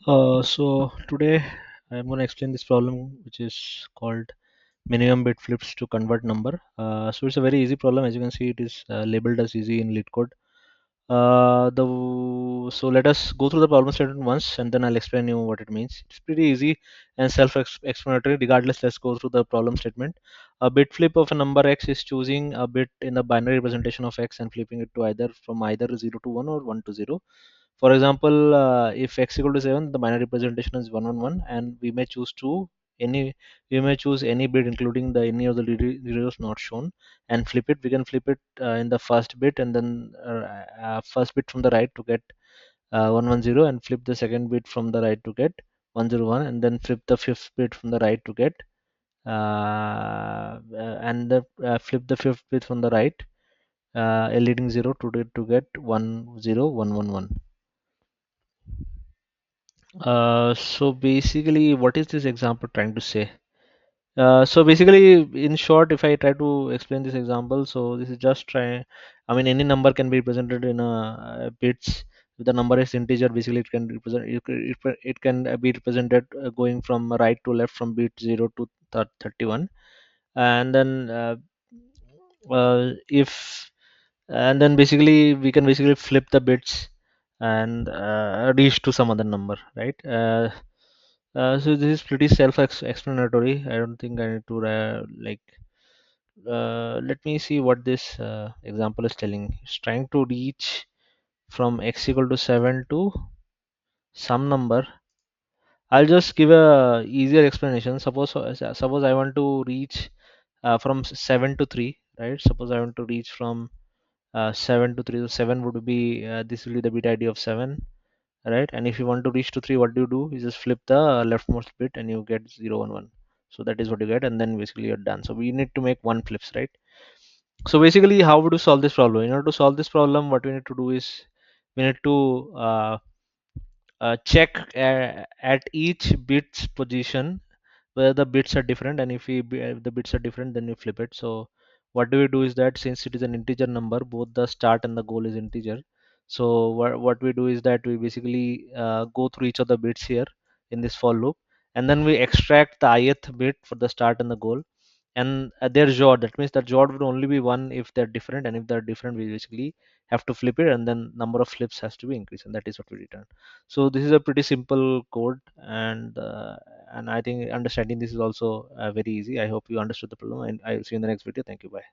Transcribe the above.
So today I'm going to explain this problem which is called minimum bit flips to convert number. So it's a very easy problem. As you can see, it is labeled as easy in LeetCode. So let us go through the problem statement once, and then I'll explain you what it means. It's pretty easy and self-explanatory. Regardless, let's go through the problem statement. A bit flip of a number x is choosing a bit in the binary representation of x and flipping it to either 0 to 1 or 1 to 0. For example, if x equal to 7, the binary representation is 111, and any we may choose any bit including the any of the zeros not shown and flip it. We can flip it in the first bit, and then first bit from the right to get 110, and flip the second bit from the right to get 101, and then flip the fifth bit from the right to get flip the fifth bit from the right, a leading zero to get 10111. So basically, what is this example trying to say? So basically, in short, if I try to explain this example, so this is just try. I mean, any number can be represented in bits. If the number is integer, basically it can represent. It can be represented going from right to left from bit 0 to 31, and then if and then basically we can basically flip the bits and reach to some other number, right? So this is pretty self-explanatory. I don't think I need to let me see what this example is telling. It's trying to reach from x equal to 7 to some number. I'll just give a easier explanation. Suppose I want to reach from 7 to 3, right? Suppose I want to reach from 7 to 3. So 7 would be this will be the bit ID of 7, right? And if you want to reach to 3, what do? You just flip the leftmost bit and you get 0 1 1. So that is what you get, and then basically you're done. So we need to make one flips, right? So basically, how would you solve this problem? In order to solve this problem, what we need to do is we need to check at each bit's position whether the bits are different, and if the bits are different, then you flip it. So what do we do is that since it is an integer number, both the start and the goal is integer. So what we do is that we basically go through each of the bits here in this for loop, and then we extract the ith bit for the start and the goal, and their JOD. That means that JOD would only be one if they're different, and if they're different, we basically have to flip it, and then number of flips has to be increased, and that is what we return. So this is a pretty simple code, and I think understanding this is also very easy. I hope you understood the problem, and I'll see you in the next video. Thank you. Bye.